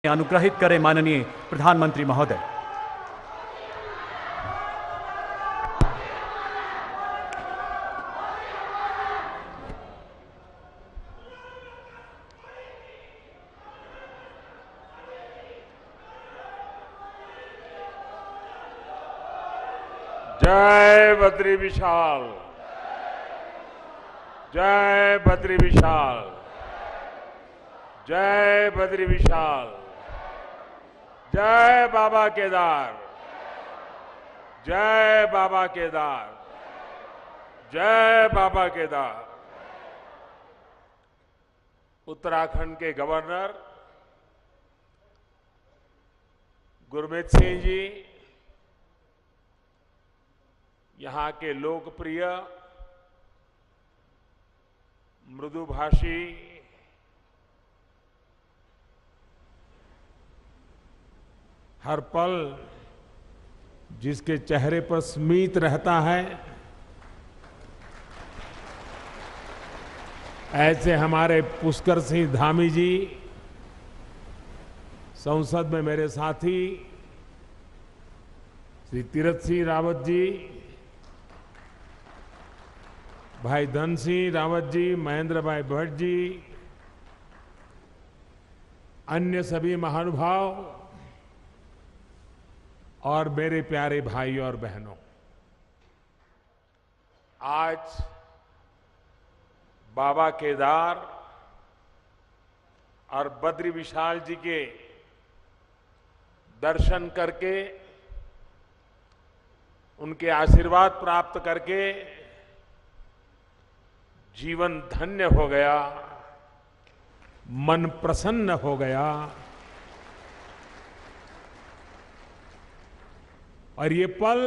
अनुग्रहित करें माननीय प्रधानमंत्री महोदय। जय बद्री विशाल, जय बद्री विशाल, जय बद्री विशाल, जय बाबा केदार, जय बाबा केदार, जय बाबा केदार। उत्तराखंड के गवर्नर गुरमीत सिंह जी, यहां के लोकप्रिय मृदुभाषी हर पल जिसके चेहरे पर स्मित रहता है, ऐसे हमारे पुष्कर सिंह धामी जी, संसद में मेरे साथी श्री तीरथ सिंह रावत जी, भाई धन सिंह रावत जी, महेंद्र भाई भट्ट जी, अन्य सभी महानुभाव और मेरे प्यारे भाई और बहनों, आज बाबा केदार और बद्री विशाल जी के दर्शन करके, उनके आशीर्वाद प्राप्त करके जीवन धन्य हो गया, मन प्रसन्न हो गया। और ये पल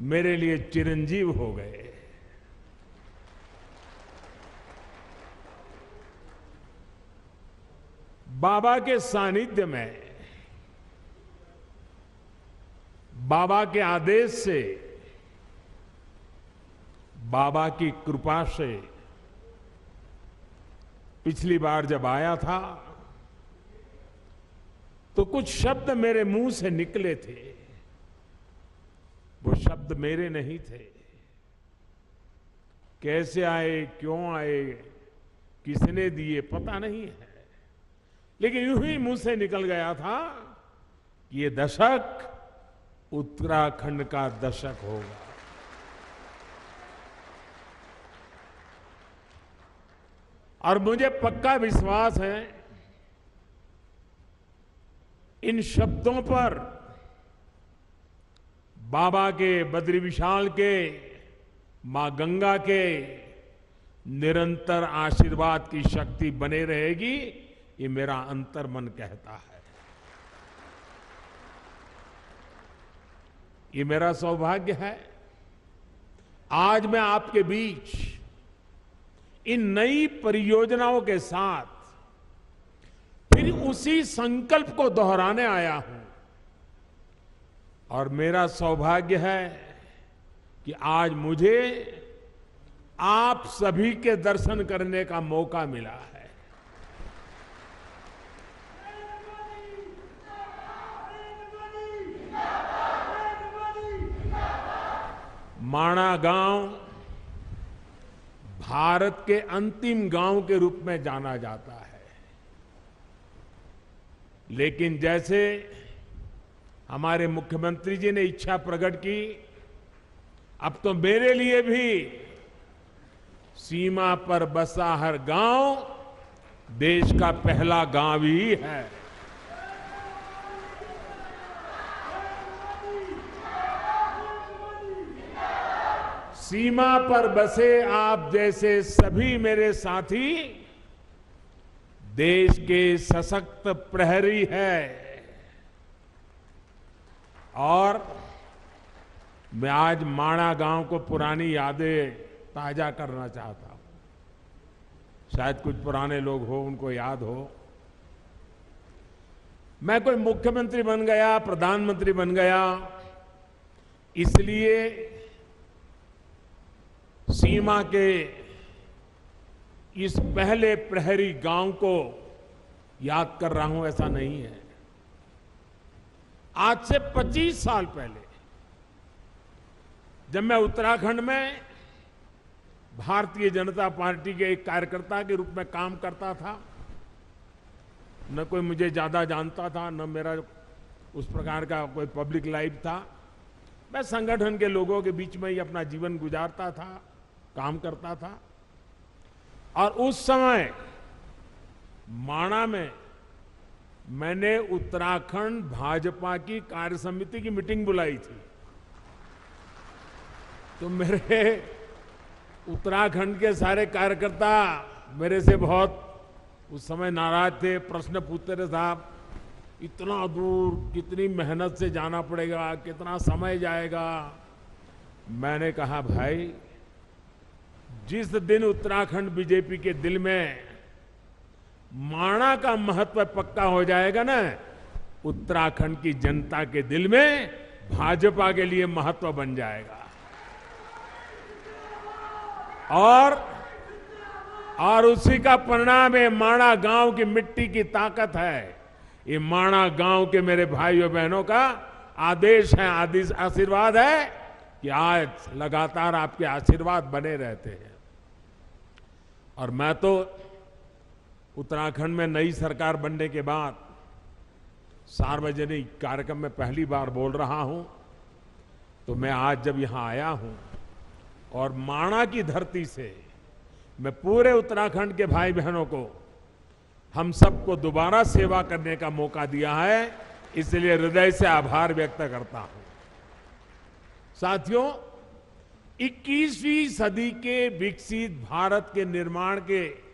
मेरे लिए चिरंजीव हो गए। बाबा के सानिध्य में, बाबा के आदेश से, बाबा की कृपा से पिछली बार जब आया था तो कुछ शब्द मेरे मुंह से निकले थे। वो शब्द मेरे नहीं थे। कैसे आए, क्यों आए, किसने दिए, पता नहीं है, लेकिन यूं ही मुंह से निकल गया था कि ये दशक उत्तराखंड का दशक होगा। और मुझे पक्का विश्वास है इन शब्दों पर बाबा के, बद्री विशाल के, मां गंगा के निरंतर आशीर्वाद की शक्ति बने रहेगी, ये मेरा अंतर्मन कहता है। ये मेरा सौभाग्य है आज मैं आपके बीच इन नई परियोजनाओं के साथ फिर उसी संकल्प को दोहराने आया हूं। और मेरा सौभाग्य है कि आज मुझे आप सभी के दर्शन करने का मौका मिला है। माणा गांव भारत के अंतिम गांव के रूप में जाना जाता है, लेकिन जैसे हमारे मुख्यमंत्री जी ने इच्छा प्रकट की, अब तो मेरे लिए भी सीमा पर बसा हर गांव देश का पहला गांव ही है। सीमा पर बसे आप जैसे सभी मेरे साथी देश के सशक्त प्रहरी है। और मैं आज माणा गांव को पुरानी यादें ताजा करना चाहता हूं। शायद कुछ पुराने लोग हो, उनको याद हो, मैं कोई मुख्यमंत्री बन गया, प्रधानमंत्री बन गया, इसलिए सीमा के इस पहले प्रहरी गांव को याद कर रहा हूं, ऐसा नहीं है। आज से 25 साल पहले जब मैं उत्तराखंड में भारतीय जनता पार्टी के एक कार्यकर्ता के रूप में काम करता था, न कोई मुझे ज्यादा जानता था, न मेरा उस प्रकार का कोई पब्लिक लाइफ था। मैं संगठन के लोगों के बीच में ही अपना जीवन गुजारता था, काम करता था। और उस समय माणा में मैंने उत्तराखंड भाजपा की कार्य समिति की मीटिंग बुलाई थी। तो मेरे उत्तराखंड के सारे कार्यकर्ता मेरे से बहुत उस समय नाराज थे, प्रश्न पूछते रहे, साहब इतना दूर कितनी मेहनत से जाना पड़ेगा, कितना समय जाएगा। मैंने कहा, भाई जिस दिन उत्तराखंड बीजेपी के दिल में माणा का महत्व पक्का हो जाएगा ना, उत्तराखंड की जनता के दिल में भाजपा के लिए महत्व बन जाएगा। और उसी का परिणाम है माणा गांव की मिट्टी की ताकत है। ये माणा गांव के मेरे भाइयों बहनों का आदेश है, आशीर्वाद है कि आज लगातार आपके आशीर्वाद बने रहते हैं। और मैं तो उत्तराखंड में नई सरकार बनने के बाद सार्वजनिक कार्यक्रम में पहली बार बोल रहा हूं। तो मैं आज जब यहां आया हूं और माणा की धरती से मैं पूरे उत्तराखंड के भाई बहनों को, हम सबको दोबारा सेवा करने का मौका दिया है, इसलिए हृदय से आभार व्यक्त करता हूं। साथियों, 21वीं सदी के विकसित भारत के निर्माण के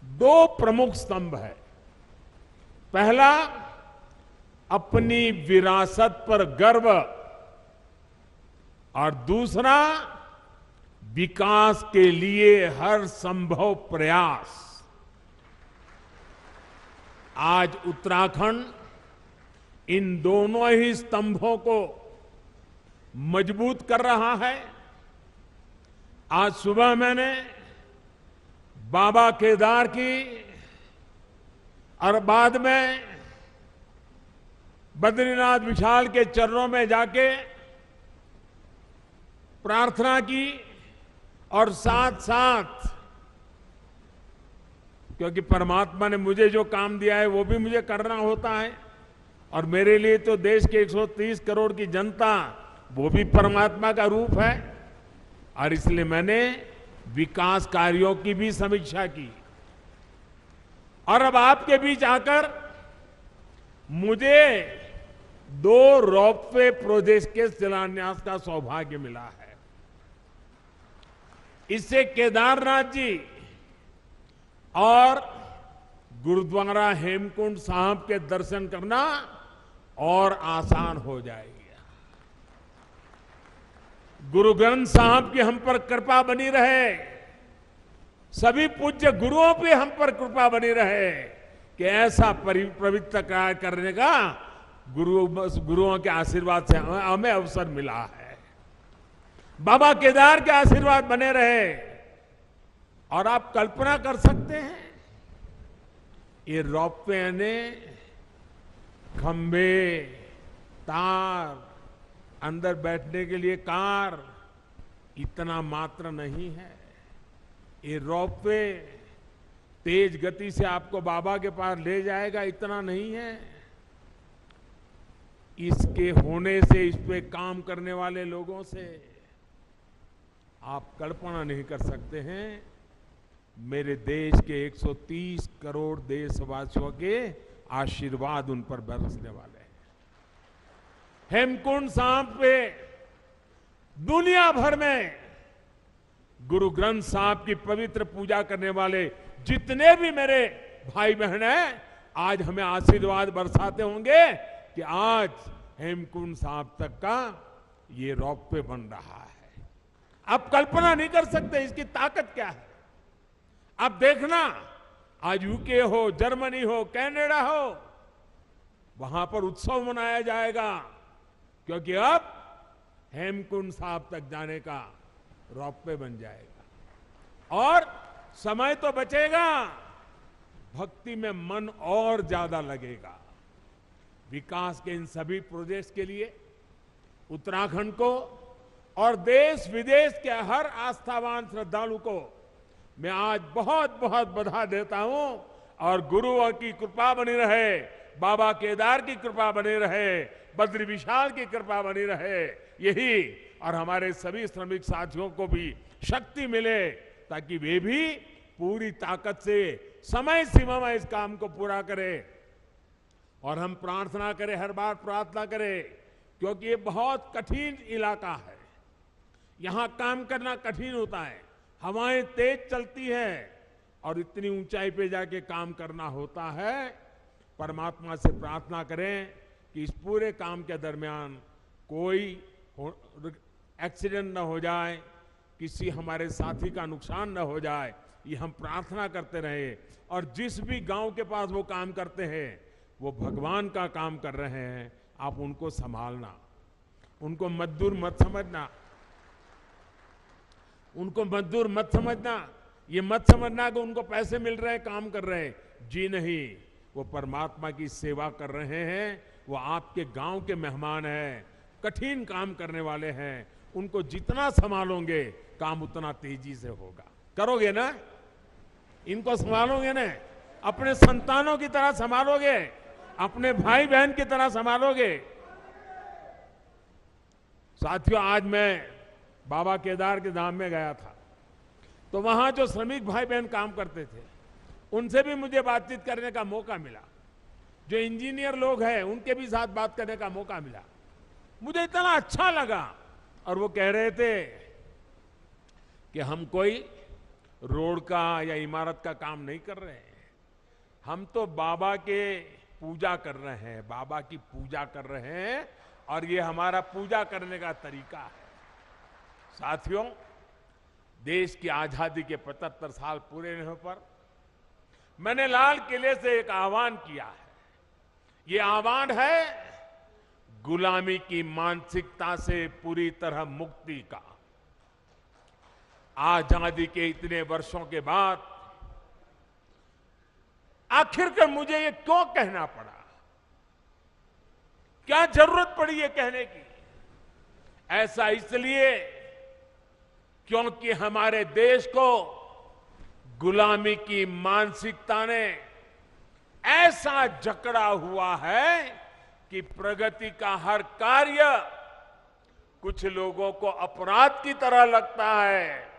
दो प्रमुख स्तंभ है। पहला, अपनी विरासत पर गर्व, और दूसरा, विकास के लिए हर संभव प्रयास। आज उत्तराखंड इन दोनों ही स्तंभों को मजबूत कर रहा है। आज सुबह मैंने बाबा केदार की और बाद में बद्रीनाथ विशाल के चरणों में जाके प्रार्थना की, और साथ साथ, क्योंकि परमात्मा ने मुझे जो काम दिया है वो भी मुझे करना होता है, और मेरे लिए तो देश के 130 करोड़ की जनता वो भी परमात्मा का रूप है। और इसलिए मैंने विकास कार्यों की भी समीक्षा की। और अब आपके बीच आकर मुझे 2 रोपवे प्रोजेक्ट के शिलान्यास का सौभाग्य मिला है। इससे केदारनाथ जी और गुरुद्वारा हेमकुंड साहब के दर्शन करना और आसान हो जाएगा। गुरु ग्रंथ साहब की हम पर कृपा बनी रहे, सभी पूज्य गुरुओं पे हम पर कृपा बनी रहे कि ऐसा पवित्र कार्य करने का गुरुओं के आशीर्वाद से हमें अवसर मिला है। बाबा केदार के आशीर्वाद बने रहे। और आप कल्पना कर सकते हैं, ये रोपवे ने खंभे, तार, अंदर बैठने के लिए कार, इतना मात्र नहीं है। ये रोपवे तेज गति से आपको बाबा के पास ले जाएगा, इतना नहीं है। इसके होने से, इस पे काम करने वाले लोगों से आप कल्पना नहीं कर सकते हैं मेरे देश के 130 करोड़ देशवासियों के आशीर्वाद उन पर बरसने वाले हैं। हेमकुंड साहब पे दुनिया भर में गुरु ग्रंथ साहब की पवित्र पूजा करने वाले जितने भी मेरे भाई बहन हैं, आज हमें आशीर्वाद बरसाते होंगे कि आज हेमकुंड साहब तक का ये रोपवे बन रहा है। आप कल्पना नहीं कर सकते इसकी ताकत क्या है। आप देखना, आज यूके हो, जर्मनी हो, कनाडा हो, वहां पर उत्सव मनाया जाएगा, क्योंकि अब हेमकुंड साहब तक जाने का रोपवे बन जाएगा। और समय तो बचेगा, भक्ति में मन और ज्यादा लगेगा। विकास के इन सभी प्रोजेक्ट्स के लिए उत्तराखंड को और देश विदेश के हर आस्थावान श्रद्धालु को मैं आज बहुत बहुत बधाई देता हूं और गुरुओं की कृपा बनी रहे, बाबा केदार की कृपा बनी रहे, बद्री विशाल की कृपा बनी रहे, यही और हमारे सभी श्रमिक साथियों को भी शक्ति मिले ताकि वे भी पूरी ताकत से समय सीमा में इस काम को पूरा करें। और हम प्रार्थना करें, हर बार प्रार्थना करें, क्योंकि ये बहुत कठिन इलाका है, यहां काम करना कठिन होता है, हवाएं तेज चलती है और इतनी ऊंचाई पे जाके काम करना होता है। परमात्मा से प्रार्थना करें कि इस पूरे काम के दरमियान कोई एक्सीडेंट न हो जाए, किसी हमारे साथी का नुकसान न हो जाए, ये हम प्रार्थना करते रहे। और जिस भी गांव के पास वो काम करते हैं वो भगवान का काम कर रहे हैं, आप उनको संभालना, उनको मजदूर मत समझना, उनको मजदूर मत समझना, ये मत समझना कि उनको पैसे मिल रहे हैं काम कर रहे हैं, जी नहीं, वो परमात्मा की सेवा कर रहे हैं, वो आपके गांव के मेहमान हैं, कठिन काम करने वाले हैं, उनको जितना संभालोगे काम उतना तेजी से होगा। करोगे ना, इनको संभालोगे ना, अपने संतानों की तरह संभालोगे, अपने भाई बहन की तरह संभालोगे। साथियों, आज मैं बाबा केदार के धाम में गया था, तो वहां जो श्रमिक भाई बहन काम करते थे उनसे भी मुझे बातचीत करने का मौका मिला, जो इंजीनियर लोग हैं उनके भी साथ बात करने का मौका मिला, मुझे इतना अच्छा लगा। और वो कह रहे थे कि हम कोई रोड का या इमारत का काम नहीं कर रहे हैं, हम तो बाबा के पूजा कर रहे हैं, बाबा की पूजा कर रहे हैं और ये हमारा पूजा करने का तरीका है। साथियों, देश की आजादी के 75 साल पूरे होने पर मैंने लाल किले से एक आह्वान किया है। ये आह्वान है गुलामी की मानसिकता से पूरी तरह मुक्ति का। आजादी के इतने वर्षों के बाद आखिरकार मुझे ये क्यों कहना पड़ा, क्या जरूरत पड़ी ये कहने की? ऐसा इसलिए क्योंकि हमारे देश को गुलामी की मानसिकता ने ऐसा जकड़ा हुआ है कि प्रगति का हर कार्य कुछ लोगों को अपराध की तरह लगता है।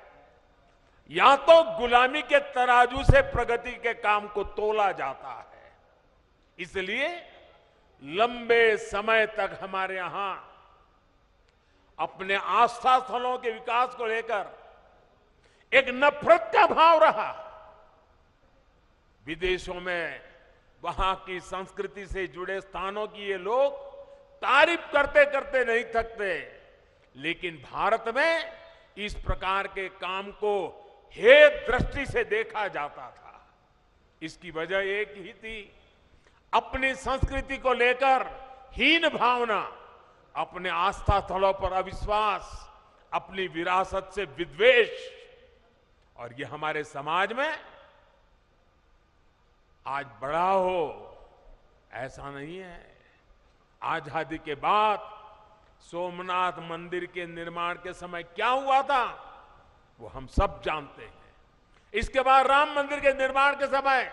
या तो गुलामी के तराजू से प्रगति के काम को तोला जाता है। इसलिए लंबे समय तक हमारे यहां अपने आस्था स्थलों के विकास को लेकर एक नफरत का भाव रहा। विदेशों में वहां की संस्कृति से जुड़े स्थानों की ये लोग तारीफ करते करते नहीं थकते, लेकिन भारत में इस प्रकार के काम को हेय दृष्टि से देखा जाता था। इसकी वजह एक ही थी, अपनी संस्कृति को लेकर हीन भावना, अपने आस्था स्थलों पर अविश्वास, अपनी विरासत से विद्वेष। और ये हमारे समाज में आज बड़ा हो ऐसा नहीं है। आजादी के बाद सोमनाथ मंदिर के निर्माण के समय क्या हुआ था वो हम सब जानते हैं। इसके बाद राम मंदिर के निर्माण के समय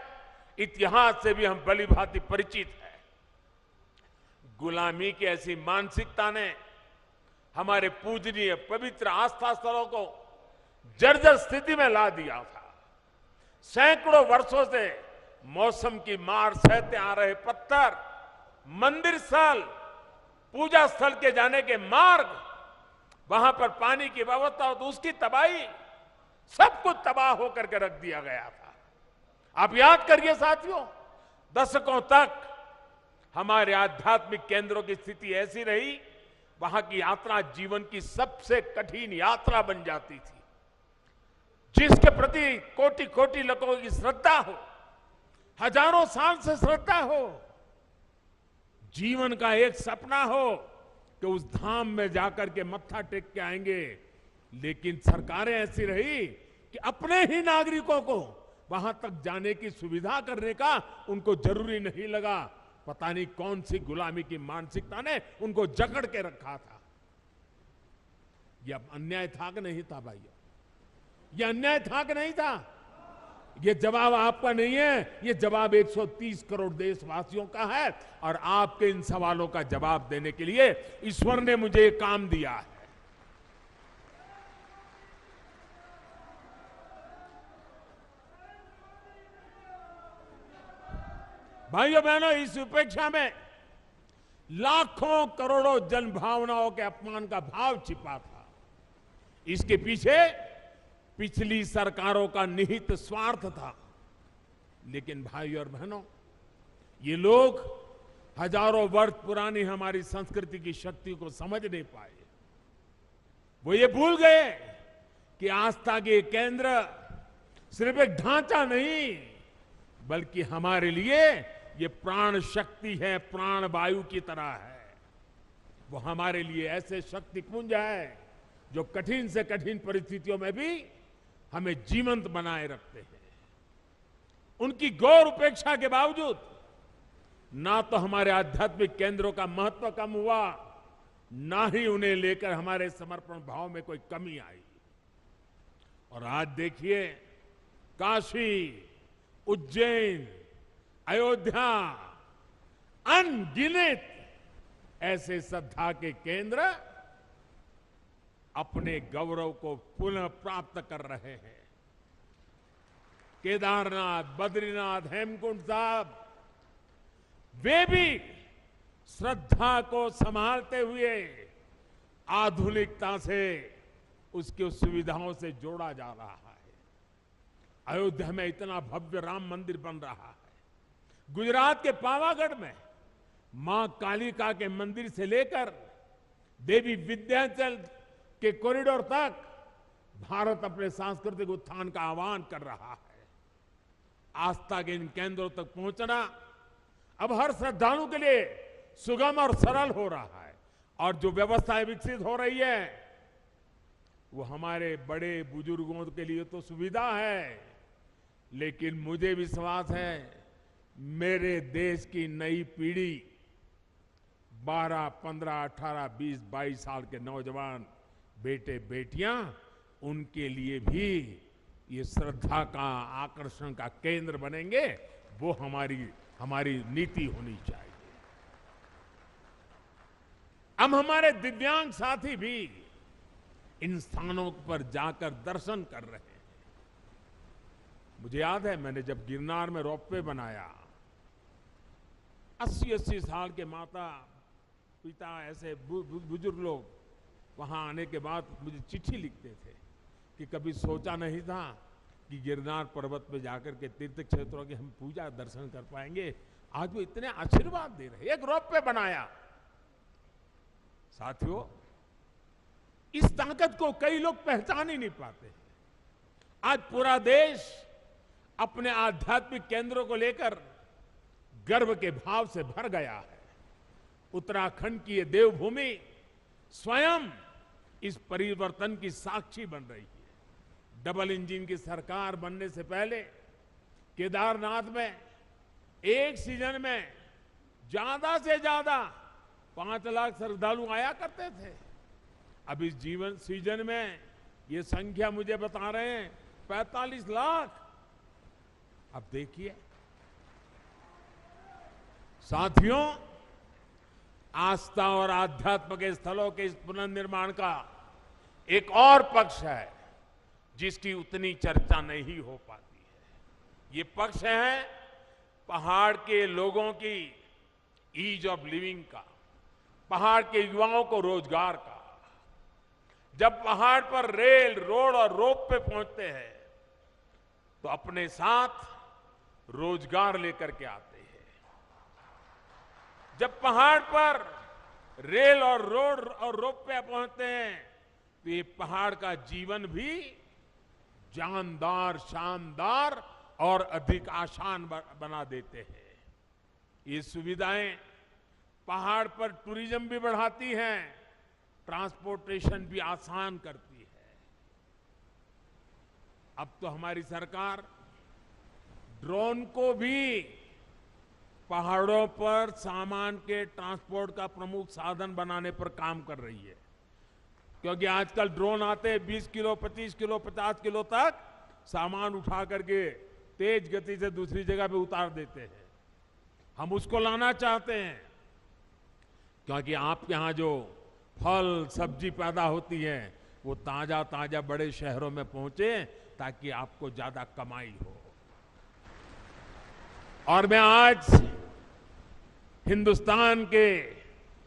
इतिहास से भी हम भली भांति परिचित हैं। गुलामी की ऐसी मानसिकता ने हमारे पूजनीय पवित्र आस्था स्थलों को जर्जर स्थिति में ला दिया था। सैकड़ों वर्षों से मौसम की मार सहते आ रहे पत्थर, मंदिर स्थल, पूजा स्थल के जाने के मार्ग, वहां पर पानी की व्यवस्था, तो उसकी तबाही, सब कुछ तबाह होकर के रख दिया गया था। आप याद करिए साथियों, दशकों तक हमारे आध्यात्मिक केंद्रों की स्थिति ऐसी रही, वहां की यात्रा जीवन की सबसे कठिन यात्रा बन जाती थी। जिसके प्रति कोटि कोटि लोगों की श्रद्धा हो, हजारों साल से श्रद्धा हो, जीवन का एक सपना हो कि उस धाम में जाकर के मत्था टेक के आएंगे, लेकिन सरकारें ऐसी रही कि अपने ही नागरिकों को वहां तक जाने की सुविधा करने का उनको जरूरी नहीं लगा। पता नहीं कौन सी गुलामी की मानसिकता ने उनको जकड़ के रखा था। यह अन्याय था कि नहीं था भाइयों? यह अन्याय था कि नहीं था? यह जवाब आपका नहीं है, यह जवाब 130 करोड़ देशवासियों का है। और आपके इन सवालों का जवाब देने के लिए ईश्वर ने मुझे ये काम दिया है। भाइयों बहनों, इस उपेक्षा में लाखों करोड़ों जन भावनाओं के अपमान का भाव छिपा था। इसके पीछे पिछली सरकारों का निहित स्वार्थ था। लेकिन भाइयों और बहनों, ये लोग हजारों वर्ष पुरानी हमारी संस्कृति की शक्ति को समझ नहीं पाए। वो ये भूल गए कि आस्था के केंद्र सिर्फ एक ढांचा नहीं, बल्कि हमारे लिए ये प्राण शक्ति है, प्राण वायु की तरह है। वो हमारे लिए ऐसे शक्ति पुंज है जो कठिन से कठिन परिस्थितियों में भी हमें जीवंत बनाए रखते हैं। उनकी गौर उपेक्षा के बावजूद ना तो हमारे आध्यात्मिक केंद्रों का महत्व कम हुआ, ना ही उन्हें लेकर हमारे समर्पण भाव में कोई कमी आई। और आज देखिए, काशी, उज्जैन, अयोध्या, अनगिनत ऐसे श्रद्धा के केंद्र अपने गौरव को पुनः प्राप्त कर रहे हैं। केदारनाथ, बद्रीनाथ, हेमकुंड साहब, वे भी श्रद्धा को संभालते हुए आधुनिकता से उसकी सुविधाओं से जोड़ा जा रहा है। अयोध्या में इतना भव्य राम मंदिर बन रहा है। गुजरात के पावागढ़ में मां कालिका के मंदिर से लेकर देवी विंध्याचल के कॉरिडोर तक भारत अपने सांस्कृतिक उत्थान का आह्वान कर रहा है। आस्था के इन केंद्रों तक पहुंचना अब हर श्रद्धालु के लिए सुगम और सरल हो रहा है। और जो व्यवस्थाएं विकसित हो रही है वो हमारे बड़े बुजुर्गों के लिए तो सुविधा है, लेकिन मुझे विश्वास है मेरे देश की नई पीढ़ी 12, 15, 18, 20, 22 साल के नौजवान बेटे बेटियां, उनके लिए भी ये श्रद्धा का आकर्षण का केंद्र बनेंगे। वो हमारी नीति होनी चाहिए। अब हमारे दिव्यांग साथी भी इन स्थानों पर जाकर दर्शन कर रहे हैं। मुझे याद है, मैंने जब गिरनार में रोपवे बनाया, 80-80 साल के माता पिता ऐसे बुजुर्ग लोग वहां आने के बाद मुझे चिट्ठी लिखते थे कि कभी सोचा नहीं था कि गिरनार पर्वत पे जाकर के तीर्थ क्षेत्रों की हम पूजा दर्शन कर पाएंगे। आज वो इतने आशीर्वाद दे रहे हैं। एक रोपवे बनाया। साथियों, इस ताकत को कई लोग पहचान ही नहीं पाते। आज पूरा देश अपने आध्यात्मिक केंद्रों को लेकर गर्व के भाव से भर गया है। उत्तराखंड की ये देवभूमि स्वयं इस परिवर्तन की साक्षी बन रही है। डबल इंजन की सरकार बनने से पहले केदारनाथ में एक सीजन में ज्यादा से ज्यादा 5 लाख श्रद्धालु आया करते थे। अब इस सीजन में ये संख्या मुझे बता रहे हैं 45 लाख। अब देखिए साथियों, आस्था और आध्यात्म के स्थलों के इस पुनर्निर्माण का एक और पक्ष है जिसकी उतनी चर्चा नहीं हो पाती है। ये पक्ष है पहाड़ के लोगों की ईज ऑफ लिविंग का, पहाड़ के युवाओं को रोजगार का। जब पहाड़ पर रेल, रोड और रोप पे पहुंचते हैं तो अपने साथ रोजगार लेकर के आते हैं। जब पहाड़ पर रेल और रोड और रोप पे पहुंचते हैं तो ये पहाड़ का जीवन भी जानदार, शानदार और अधिक आसान बना देते हैं। ये सुविधाएं पहाड़ पर टूरिज्म भी बढ़ाती हैं, ट्रांसपोर्टेशन भी आसान करती है। अब तो हमारी सरकार ड्रोन को भी पहाड़ों पर सामान के ट्रांसपोर्ट का प्रमुख साधन बनाने पर काम कर रही है। क्योंकि आजकल ड्रोन आते हैं 20 किलो, 25 किलो, 50 किलो तक सामान उठा करके तेज गति से दूसरी जगह पे उतार देते हैं। हम उसको लाना चाहते हैं, क्योंकि आपके यहां जो फल सब्जी पैदा होती है वो ताजा ताजा बड़े शहरों में पहुंचे, ताकि आपको ज्यादा कमाई हो। और मैं आज हिंदुस्तान के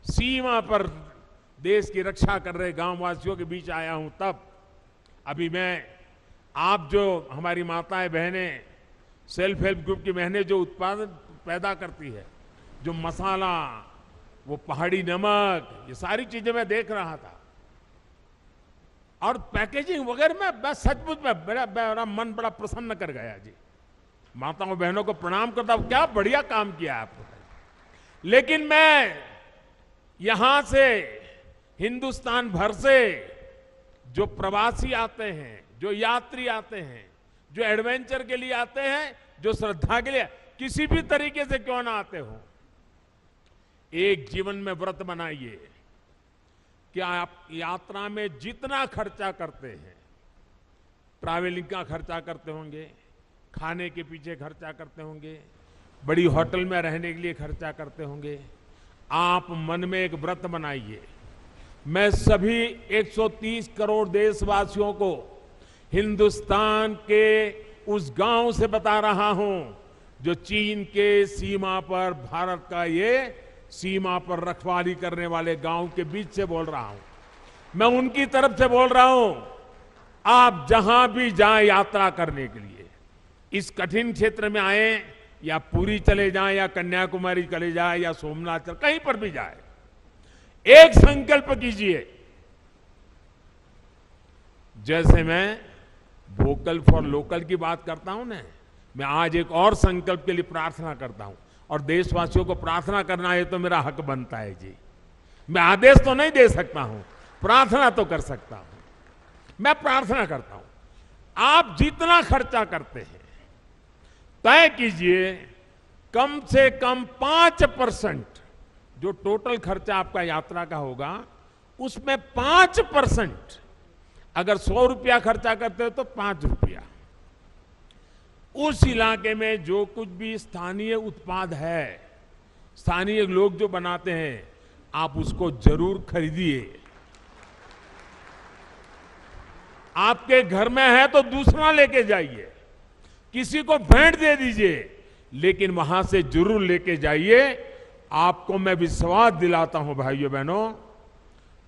सीमा पर देश की रक्षा कर रहे गांववासियों के बीच आया हूं। तब अभी मैं आप जो हमारी माताएं बहनें, सेल्फ हेल्प ग्रुप की बहनें जो उत्पादन पैदा करती है, जो मसाला, वो पहाड़ी नमक, ये सारी चीजें मैं देख रहा था। और पैकेजिंग वगैरह में मैं सचमुच में मेरा मन बड़ा प्रसन्न कर गया जी। माताओं बहनों को प्रणाम करता हूं, क्या बढ़िया काम किया आपने। लेकिन मैं यहां से हिंदुस्तान भर से जो प्रवासी आते हैं, जो यात्री आते हैं, जो एडवेंचर के लिए आते हैं, जो श्रद्धा के लिए, किसी भी तरीके से क्यों ना आते हो, एक जीवन में व्रत बनाइए कि आप यात्रा में जितना खर्चा करते हैं, ट्रैवलिंग का खर्चा करते होंगे, खाने के पीछे खर्चा करते होंगे, बड़ी होटल में रहने के लिए खर्चा करते होंगे, आप मन में एक व्रत बनाइए। मैं सभी 130 करोड़ देशवासियों को हिंदुस्तान के उस गांव से बता रहा हूं जो चीन के सीमा पर, भारत का ये सीमा पर रखवाली करने वाले गांव के बीच से बोल रहा हूं। मैं उनकी तरफ से बोल रहा हूं, आप जहां भी जाएं यात्रा करने के लिए, इस कठिन क्षेत्र में आए, या पुरी चले जाएं, या कन्याकुमारी चले जाएं, या सोमनाथ, कहीं पर भी जाए, एक संकल्प कीजिए। जैसे मैं वोकल फॉर लोकल की बात करता हूं ना, मैं आज एक और संकल्प के लिए प्रार्थना करता हूं। और देशवासियों को प्रार्थना करना है तो मेरा हक बनता है जी। मैं आदेश तो नहीं दे सकता हूं, प्रार्थना तो कर सकता हूं। मैं प्रार्थना करता हूं, आप जितना खर्चा करते हैं तय कीजिए, कम से कम 5% जो टोटल खर्चा आपका यात्रा का होगा, उसमें 5%, अगर 100 रुपया खर्चा करते हो तो 5 रुपया उस इलाके में जो कुछ भी स्थानीय उत्पाद है, स्थानीय लोग जो बनाते हैं, आप उसको जरूर खरीदिए। आपके घर में है तो दूसरा लेके जाइए, किसी को भेंट दे दीजिए, लेकिन वहां से जरूर लेके जाइए। आपको मैं विश्वास दिलाता हूं भाइयों बहनों,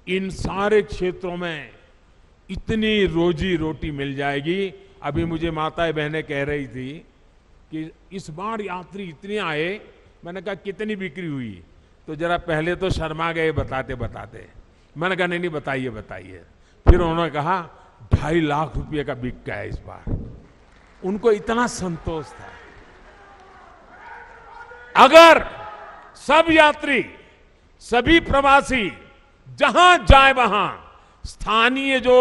इन सारे क्षेत्रों में इतनी रोजी रोटी मिल जाएगी। अभी मुझे माताएं बहनें कह रही थी कि इस बार यात्री इतने आए, मैंने कहा कितनी बिक्री हुई, तो जरा पहले तो शर्मा गए बताते बताते। मैंने कहा नहीं बताइए बताइए। फिर उन्होंने कहा 2.5 लाख रुपए का बिक गया इस बार। उनको इतना संतोष था। अगर सब यात्री, सभी प्रवासी जहां जाए वहां स्थानीय जो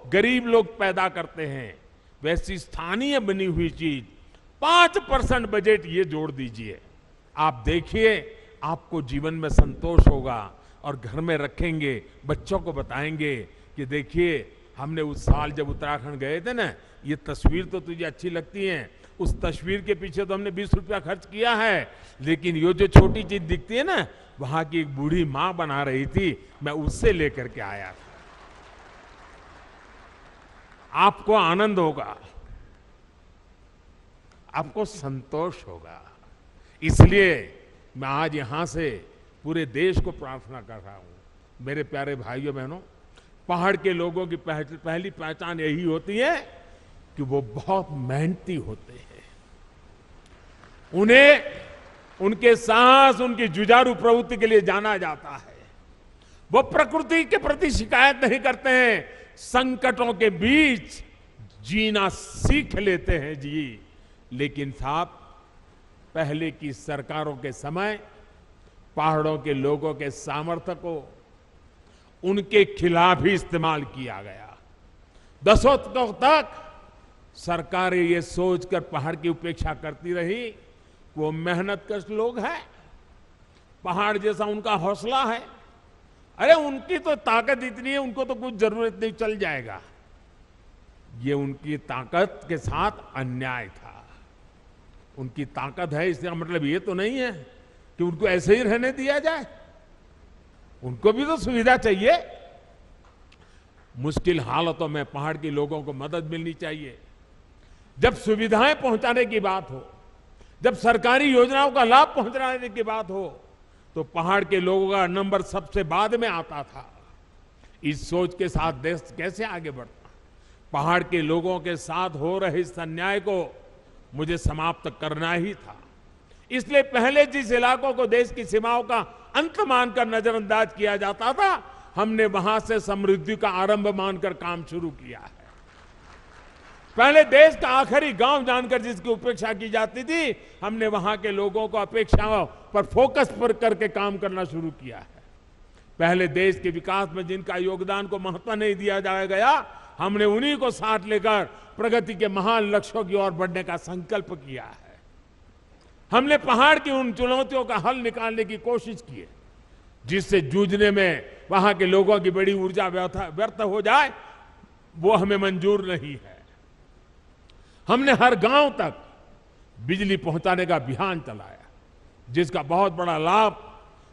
गरीब लोग पैदा करते हैं, वैसी स्थानीय बनी हुई चीज 5% बजट ये जोड़ दीजिए, आप देखिए आपको जीवन में संतोष होगा। और घर में रखेंगे, बच्चों को बताएंगे कि देखिए हमने उस साल जब उत्तराखंड गए थे ना, ये तस्वीर तो तुझे अच्छी लगती है, उस तस्वीर के पीछे तो हमने 20 रुपया खर्च किया है, लेकिन ये जो छोटी चीज दिखती है ना, वहां की एक बूढ़ी मां बना रही थी, मैं उससे लेकर के आया था। आपको आनंद होगा, आपको संतोष होगा। इसलिए मैं आज यहां से पूरे देश को प्रार्थना कर रहा हूं, मेरे प्यारे भाइयों बहनों, पहाड़ के लोगों की पहली पहचान यही होती है कि वो बहुत मेहनती होते हैं। उन्हें उनके साहस, उनकी जुझारू प्रवृत्ति के लिए जाना जाता है। वो प्रकृति के प्रति शिकायत नहीं करते हैं, संकटों के बीच जीना सीख लेते हैं जी। लेकिन साहब, पहले की सरकारों के समय पहाड़ों के लोगों के सामर्थ्य को उनके खिलाफ ही इस्तेमाल किया गया। दशकों तक सरकारें ये सोचकर पहाड़ की उपेक्षा करती रही वो मेहनतकश लोग हैं, पहाड़ जैसा उनका हौसला है। अरे उनकी तो ताकत इतनी है, उनको तो कुछ जरूरत नहीं, चल जाएगा। ये उनकी ताकत के साथ अन्याय था। उनकी ताकत है इसका मतलब ये तो नहीं है कि उनको ऐसे ही रहने दिया जाए, उनको भी तो सुविधा चाहिए। मुश्किल हालातों में पहाड़ के लोगों को मदद मिलनी चाहिए। जब सुविधाएं पहुंचाने की बात हो, जब सरकारी योजनाओं का लाभ पहुंचाने की बात हो, तो पहाड़ के लोगों का नंबर सबसे बाद में आता था। इस सोच के साथ देश कैसे आगे बढ़ता? पहाड़ के लोगों के साथ हो रहे इस अन्याय को मुझे समाप्त करना ही था। इसलिए पहले जिस इलाकों को देश की सीमाओं का अंत मानकर नजरअंदाज किया जाता था, हमने वहां से समृद्धि का आरंभ मानकर काम शुरू किया है। पहले देश का आखिरी गांव जानकर जिसकी उपेक्षा की जाती थी, हमने वहां के लोगों को अपेक्षाओं पर फोकस पर करके काम करना शुरू किया है। पहले देश के विकास में जिनका योगदान को महत्व नहीं दिया गया, हमने उन्हीं को साथ लेकर प्रगति के महान लक्ष्यों की ओर बढ़ने का संकल्प किया है। हमने पहाड़ की उन चुनौतियों का हल निकालने की कोशिश की है जिससे जूझने में वहां के लोगों की बड़ी ऊर्जा व्यर्थ हो जाए, वो हमें मंजूर नहीं है। हमने हर गांव तक बिजली पहुंचाने का अभियान चलाया, जिसका बहुत बड़ा लाभ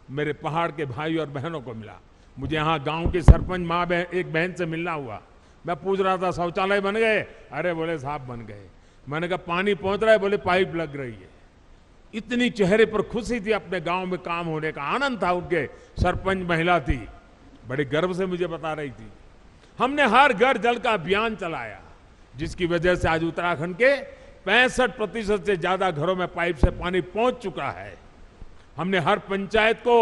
मेरे पहाड़ के भाई और बहनों को मिला। मुझे यहां गांव के सरपंच मां एक बहन से मिलना हुआ। मैं पूछ रहा था शौचालय बन गए? अरे बोले साहब बन गए। मैंने कहा पानी पहुंच रहा है? बोले पाइप लग रही है। इतनी चेहरे पर खुशी थी, अपने गांव में काम होने का आनंद था उनके। सरपंच महिला थी, बड़े गर्व से मुझे बता रही थी। हमने हर घर जल का अभियान चलाया, जिसकी वजह से आज उत्तराखंड के 65% से ज्यादा घरों में पाइप से पानी पहुंच चुका है। हमने हर पंचायत को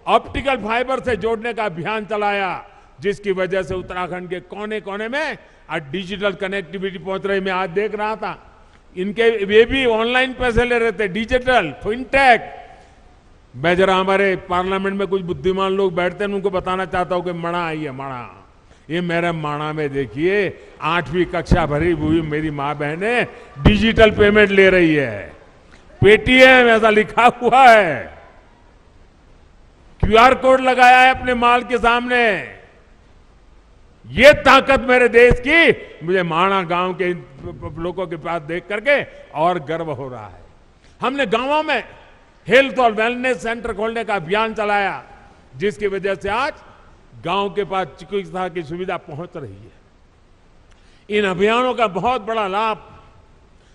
ऑप्टिकल फाइबर से जोड़ने का अभियान चलाया, जिसकी वजह से उत्तराखंड के कोने कोने में आज डिजिटल कनेक्टिविटी पहुंच रही। मैं आज देख रहा था इनके वे भी ऑनलाइन पैसे ले रहे थे, डिजिटल फिनटेक। मैं जरा हमारे पार्लियामेंट में कुछ बुद्धिमान लोग बैठते हैं, उनको बताना चाहता हूं कि मणा आई है, मणा। ये मेरे माणा में देखिए 8वीं कक्षा भरी हुई मेरी माँ बहने डिजिटल पेमेंट ले रही है। पेटीएम ऐसा लिखा हुआ है, क्यूआर कोड लगाया है अपने माल के सामने। ये ताकत मेरे देश की मुझे माणा गांव के लोगों के पास देख करके और गर्व हो रहा है। हमने गांवों में हेल्थ और वेलनेस सेंटर खोलने का अभियान चलाया, जिसकी वजह से आज गांव के पास चिकित्सा की सुविधा पहुंच रही है। इन अभियानों का बहुत बड़ा लाभ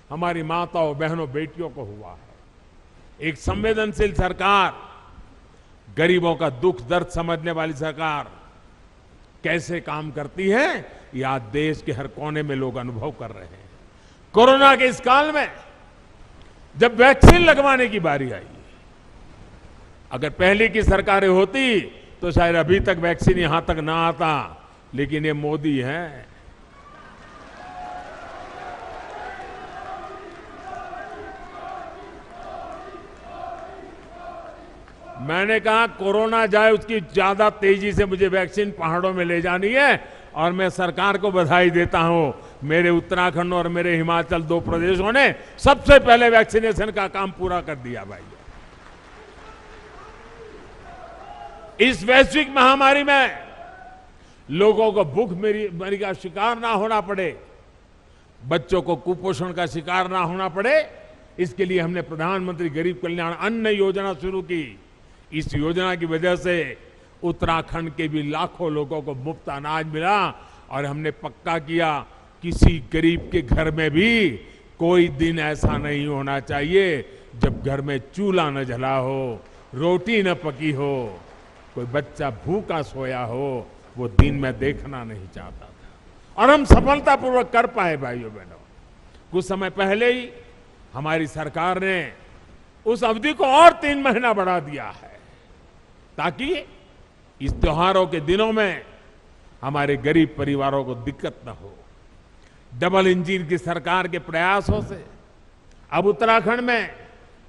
हमारी माताओं, बहनों, बेटियों को हुआ है। एक संवेदनशील सरकार, गरीबों का दुख दर्द समझने वाली सरकार कैसे काम करती है, ये आज देश के हर कोने में लोग अनुभव कर रहे हैं। कोरोना के इस काल में जब वैक्सीन लगवाने की बारी आई, अगर पहले की सरकारें होती तो शायद अभी तक वैक्सीन यहां तक ना आता, लेकिन ये मोदी है। मैंने कहा कोरोना जाए उसकी ज्यादा तेजी से मुझे वैक्सीन पहाड़ों में ले जानी है, और मैं सरकार को बधाई देता हूं। मेरे उत्तराखंड और मेरे हिमाचल 2 प्रदेशों ने सबसे पहले वैक्सीनेशन का काम पूरा कर दिया भाई। इस वैश्विक महामारी में लोगों को भूखमरी का शिकार ना होना पड़े, बच्चों को कुपोषण का शिकार ना होना पड़े, इसके लिए हमने प्रधानमंत्री गरीब कल्याण अन्न योजना शुरू की। इस योजना की वजह से उत्तराखंड के भी लाखों लोगों को मुफ्त अनाज मिला, और हमने पक्का किया किसी गरीब के घर में भी कोई दिन ऐसा नहीं होना चाहिए जब घर में चूल्हा न जला हो, रोटी न पकी हो, कोई बच्चा भूखा सोया हो। वो दिन मैं देखना नहीं चाहता था, और हम सफलतापूर्वक कर पाए भाइयों बहनों। कुछ समय पहले ही हमारी सरकार ने उस अवधि को और 3 महीना बढ़ा दिया है, ताकि इस त्योहारों के दिनों में हमारे गरीब परिवारों को दिक्कत न हो। डबल इंजन की सरकार के प्रयासों से अब उत्तराखंड में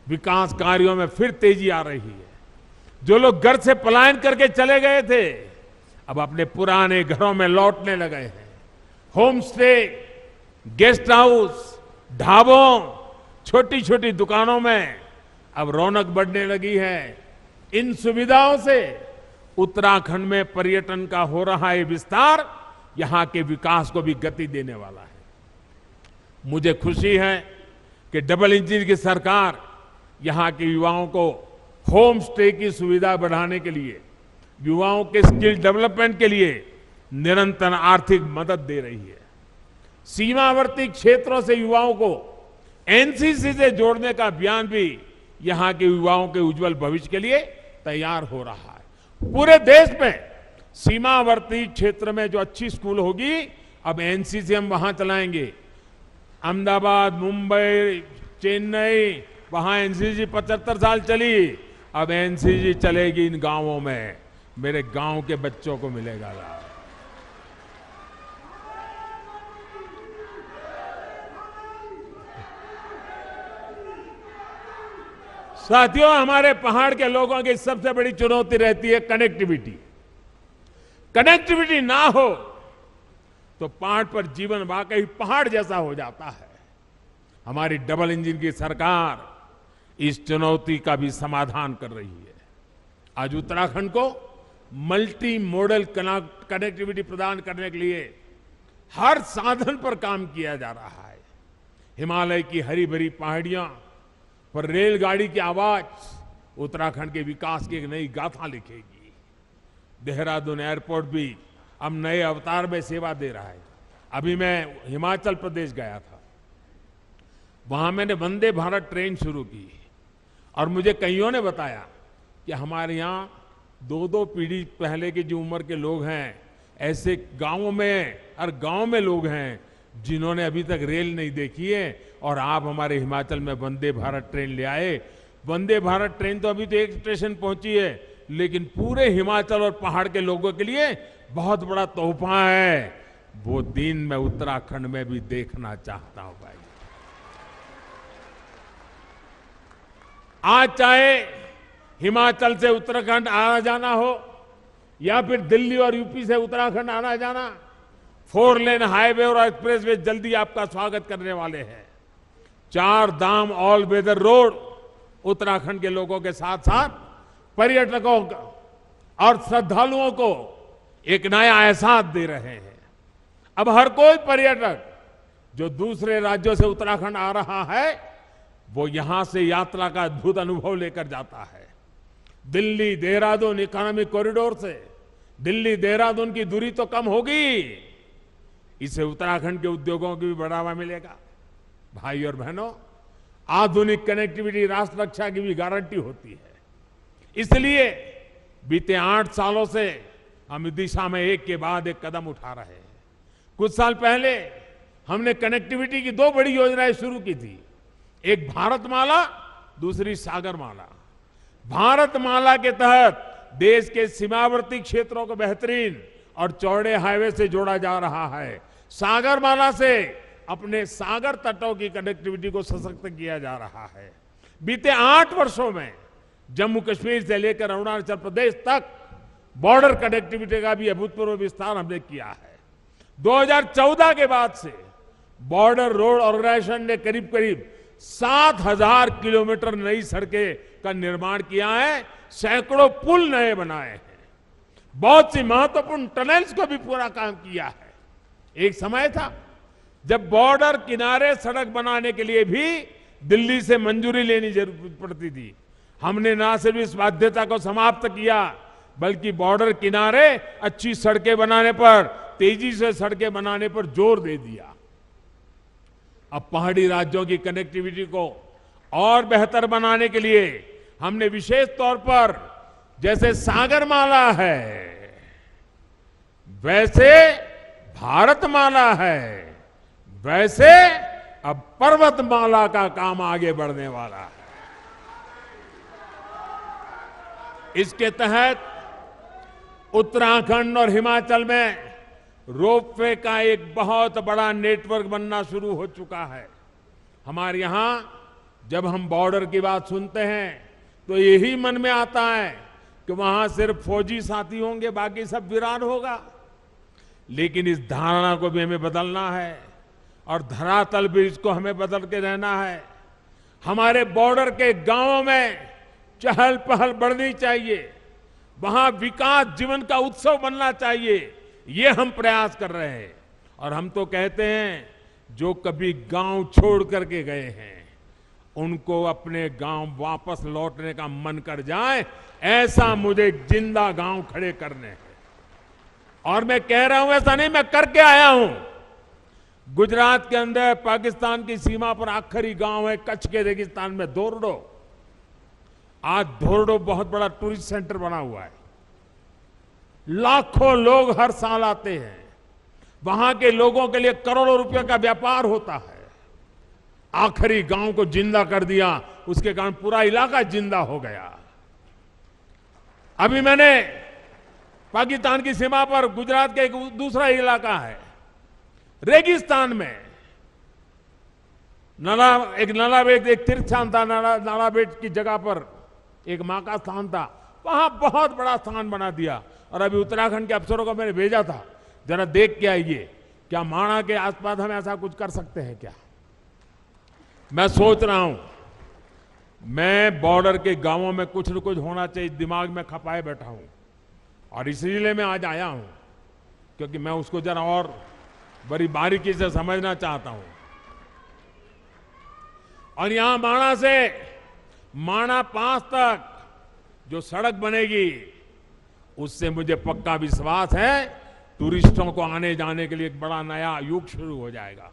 विकास कार्यों में फिर तेजी आ रही है। जो लोग घर से पलायन करके चले गए थे, अब अपने पुराने घरों में लौटने लगे हैं। होम स्टे गेस्ट हाउस, ढाबों, छोटी छोटी दुकानों में अब रौनक बढ़ने लगी है। इन सुविधाओं से उत्तराखंड में पर्यटन का हो रहा है विस्तार, यहां के विकास को भी गति देने वाला है। मुझे खुशी है कि डबल इंजन की सरकार यहां के युवाओं को होम स्टे की सुविधा बढ़ाने के लिए, युवाओं के स्किल डेवलपमेंट के लिए निरंतर आर्थिक मदद दे रही है। सीमावर्ती क्षेत्रों से युवाओं को एनसीसी से जोड़ने का अभियान भी यहां के युवाओं के उज्जवल भविष्य के लिए तैयार हो रहा है। पूरे देश में सीमावर्ती क्षेत्र में जो अच्छी स्कूल होगी, अब एनसीसी हम वहां चलाएंगे। अहमदाबाद, मुंबई, चेन्नई, वहां एनसीसी 75 साल चली, अब एनसीसी चलेगी इन गांवों में। मेरे गांव के बच्चों को मिलेगा लाभ। साथियों, हमारे पहाड़ के लोगों की सबसे बड़ी चुनौती रहती है कनेक्टिविटी। कनेक्टिविटी ना हो तो पहाड़ पर जीवन वाकई पहाड़ जैसा हो जाता है। हमारी डबल इंजन की सरकार इस चुनौती का भी समाधान कर रही है। आज उत्तराखंड को मल्टी मॉडल कनेक्टिविटी प्रदान करने के लिए हर साधन पर काम किया जा रहा है। हिमालय की हरी भरी पहाड़ियां पर रेलगाड़ी की आवाज उत्तराखंड के विकास की एक नई गाथा लिखेगी। देहरादून एयरपोर्ट भी अब नए अवतार में सेवा दे रहा है। अभी मैं हिमाचल प्रदेश गया था, वहां मैंने वंदे भारत ट्रेन शुरू की और मुझे कईयों ने बताया कि हमारे यहाँ 2-2 पीढ़ी पहले की जो उम्र के लोग हैं, ऐसे गांवों में और गांव में लोग हैं जिन्होंने अभी तक रेल नहीं देखी है, और आप हमारे हिमाचल में वंदे भारत ट्रेन ले आए। वंदे भारत ट्रेन तो अभी तो एक स्टेशन पहुंची है, लेकिन पूरे हिमाचल और पहाड़ के लोगों के लिए बहुत बड़ा तोहफा है। वो दिन मैं उत्तराखंड में भी देखना चाहता हूं भाई। आज चाहे हिमाचल से उत्तराखंड आना जाना हो या फिर दिल्ली और यूपी से उत्तराखंड आना जाना, 4 लेन हाईवे और एक्सप्रेसवे जल्दी आपका स्वागत करने वाले हैं। 4 धाम ऑल वेदर रोड उत्तराखंड के लोगों के साथ साथ पर्यटकों और श्रद्धालुओं को एक नया एहसास दे रहे हैं। अब हर कोई पर्यटक जो दूसरे राज्यों से उत्तराखंड आ रहा है, वो यहां से यात्रा का अद्भुत अनुभव लेकर जाता है। दिल्ली देहरादून इकोनॉमिक कॉरिडोर से दिल्ली देहरादून की दूरी तो कम होगी, इससे उत्तराखंड के उद्योगों को भी बढ़ावा मिलेगा। भाई और बहनों, आधुनिक कनेक्टिविटी राष्ट्र रक्षा की भी गारंटी होती है। इसलिए बीते 8 सालों से हम इस दिशा में एक के बाद एक कदम उठा रहे हैं। कुछ साल पहले हमने कनेक्टिविटी की 2 बड़ी योजनाएं शुरू की थी, एक भारतमाला, दूसरी सागरमाला। भारतमाला के तहत देश के सीमावर्ती क्षेत्रों को बेहतरीन और चौड़े हाईवे से जोड़ा जा रहा है। सागरमाला से अपने सागर तटों की कनेक्टिविटी को सशक्त किया जा रहा है। बीते 8 वर्षों में जम्मू कश्मीर से लेकर अरुणाचल प्रदेश तक बॉर्डर कनेक्टिविटी का भी अभूतपूर्व विस्तार हमने किया है। 2014 के बाद से बॉर्डर रोड ऑर्गेनाइजेशन ने करीब करीब 7,000 किलोमीटर नई सड़कें का निर्माण किया है, सैकड़ों पुल नए बनाए हैं, बहुत सी महत्वपूर्ण टनल्स को भी पूरा काम किया है। एक समय था जब बॉर्डर किनारे सड़क बनाने के लिए भी दिल्ली से मंजूरी लेनी जरूरत पड़ती थी। हमने न सिर्फ इस बाध्यता को समाप्त किया, बल्कि बॉर्डर किनारे अच्छी सड़कें बनाने पर, तेजी से सड़कें बनाने पर जोर दे दिया। अब पहाड़ी राज्यों की कनेक्टिविटी को और बेहतर बनाने के लिए हमने विशेष तौर पर, जैसे सागरमाला है वैसे भारतमाला है, वैसे अब पर्वतमाला का काम आगे बढ़ने वाला है। इसके तहत उत्तराखंड और हिमाचल में रोपवे का एक बहुत बड़ा नेटवर्क बनना शुरू हो चुका है। हमारे यहां जब हम बॉर्डर की बात सुनते हैं तो यही मन में आता है कि वहां सिर्फ फौजी साथी होंगे, बाकी सब वीरान होगा। लेकिन इस धारणा को भी हमें बदलना है। और धरातल भी इसको हमें बदल के रहना है। हमारे बॉर्डर के गांवों में चहल पहल बढ़नी चाहिए, वहां विकास जीवन का उत्सव बनना चाहिए, ये हम प्रयास कर रहे हैं। और हम तो कहते हैं जो कभी गांव छोड़ करके गए हैं उनको अपने गांव वापस लौटने का मन कर जाए, ऐसा मुझे जिंदा गांव खड़े करने हैं। और मैं कह रहा हूं ऐसा नहीं, मैं करके आया हूं। गुजरात के अंदर पाकिस्तान की सीमा पर आखिरी गांव है कच्छ के रेगिस्तान में धोरडो। आज धोरडो बहुत बड़ा टूरिस्ट सेंटर बना हुआ है, लाखों लोग हर साल आते हैं, वहां के लोगों के लिए करोड़ों रुपए का व्यापार होता है। आखिरी गांव को जिंदा कर दिया, उसके कारण पूरा इलाका जिंदा हो गया। अभी मैंने पाकिस्तान की सीमा पर गुजरात का एक दूसरा इलाका है रेगिस्तान में, नालाबेट एक तीर्थ स्थान था, नालाबेट की जगह पर एक मां का स्थान था, वहां बहुत बड़ा स्थान बना दिया। और अभी उत्तराखंड के अफसरों को मैंने भेजा था, जरा देख के आइए क्या माणा के आसपास हम ऐसा कुछ कर सकते हैं क्या। मैं सोच रहा हूं, मैं बॉर्डर के गांवों में कुछ न कुछ होना चाहिए दिमाग में खपाए बैठा हूं, और इसलिए मैं आज आया हूं क्योंकि मैं उसको जरा और बड़ी बारीकी से समझना चाहता हूं। और यहां माणा से माणा पास तक जो सड़क बनेगी उससे मुझे पक्का विश्वास है टूरिस्टों को आने जाने के लिए एक बड़ा नया युग शुरू हो जाएगा।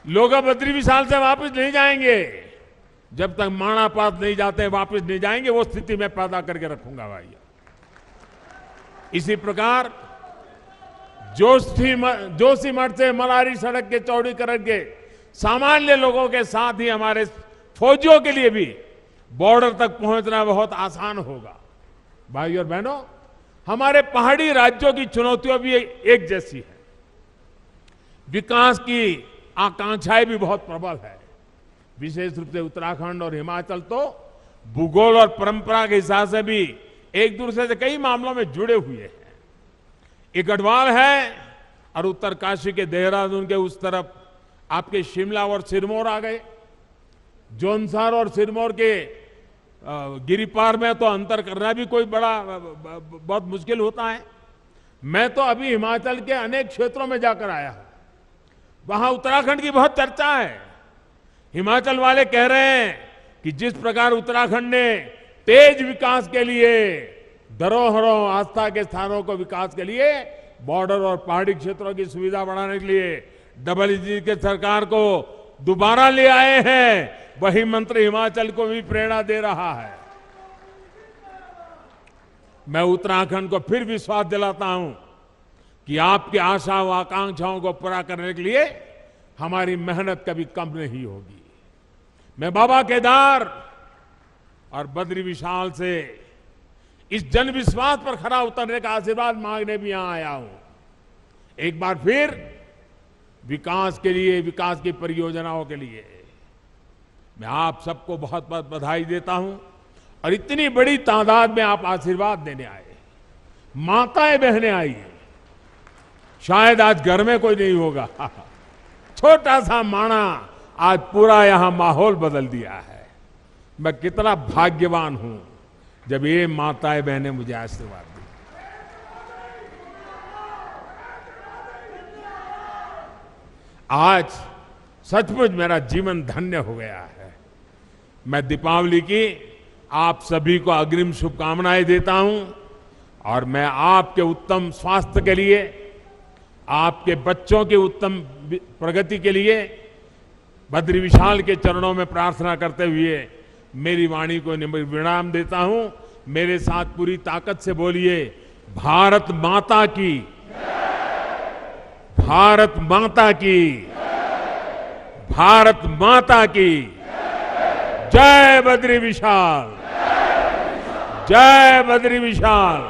लोग अब बद्री विशाल से वापस नहीं जाएंगे, जब तक माणा पास नहीं जाते वापस नहीं जाएंगे, वो स्थिति मैं पैदा करके रखूंगा भाई। इसी प्रकार जोशीमठ से मलारी सड़क के चौड़ीकरण के सामान्य लोगों के साथ ही हमारे फौजियों के लिए भी बॉर्डर तक पहुंचना बहुत आसान होगा। भाई और बहनों, हमारे पहाड़ी राज्यों की चुनौतियां भी एक जैसी है, विकास की आकांक्षाएं भी बहुत प्रबल है। विशेष रूप से उत्तराखंड और हिमाचल तो भूगोल और परंपरा के हिसाब से भी एक दूसरे से कई मामलों में जुड़े हुए हैं। एक गढ़वाल है और उत्तरकाशी के देहरादून के उस तरफ आपके शिमला और सिरमौर आ गए। जौनसार और सिरमौर के गिरिपार में तो अंतर करना भी कोई बहुत मुश्किल होता है। मैं तो अभी हिमाचल के अनेक क्षेत्रों में जाकर आया हूं, वहां उत्तराखंड की बहुत चर्चा है। हिमाचल वाले कह रहे हैं कि जिस प्रकार उत्तराखंड ने तेज विकास के लिए, धरोहरों आस्था के स्थानों को विकास के लिए, बॉर्डर और पहाड़ी क्षेत्रों की सुविधा बढ़ाने के लिए डबल-इंजन के सरकार को दोबारा ले आए हैं, वही मंत्र हिमाचल को भी प्रेरणा दे रहा है। मैं उत्तराखंड को फिर विश्वास दिलाता हूं कि आपकी आशा व आकांक्षाओं को पूरा करने के लिए हमारी मेहनत कभी कम नहीं होगी। मैं बाबा केदार और बद्री विशाल से इस जन विश्वास पर खरा उतरने का आशीर्वाद मांगने भी यहां आया हूं। एक बार फिर विकास के लिए, विकास की परियोजनाओं के लिए मैं आप सबको बहुत बहुत बधाई देता हूं। और इतनी बड़ी तादाद में आप आशीर्वाद देने आए, माताएं बहनें आई, शायद आज घर में कोई नहीं होगा, छोटा सा माणा आज पूरा यहां माहौल बदल दिया है। मैं कितना भाग्यवान हूं जब ये माताएं बहनें मुझे आशीर्वाद दी। आज सचमुच मेरा जीवन धन्य हो गया है। मैं दीपावली की आप सभी को अग्रिम शुभकामनाएं देता हूं और मैं आपके उत्तम स्वास्थ्य के लिए, आपके बच्चों की उत्तम प्रगति के लिए बद्री विशाल के चरणों में प्रार्थना करते हुए मेरी वाणी को विराम देता हूं। मेरे साथ पूरी ताकत से बोलिए, भारत माता की, भारत माता की, भारत माता की जय बद्री विशाल, जय बद्री विशाल,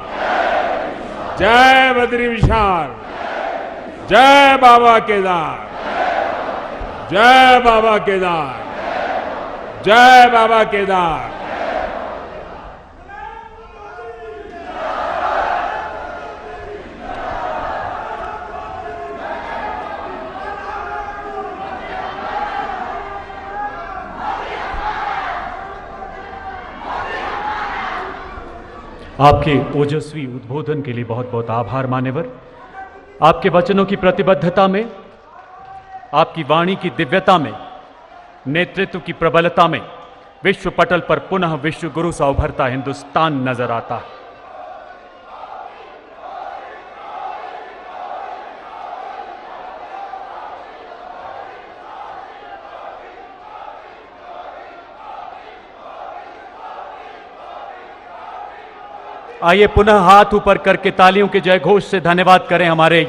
जय बद्री विशाल, जय बाबा केदार, जय बाबा केदार, जय बाबा केदार। आपके ओजस्वी उद्बोधन के लिए बहुत बहुत आभार मान्यवर। आपके वचनों की प्रतिबद्धता में, आपकी वाणी की दिव्यता में, नेतृत्व की प्रबलता में विश्व पटल पर पुनः विश्व गुरु सा उभरता हिंदुस्तान नजर आता है। आइए पुनः हाथ ऊपर करके तालियों के जयघोष से धन्यवाद करें हमारे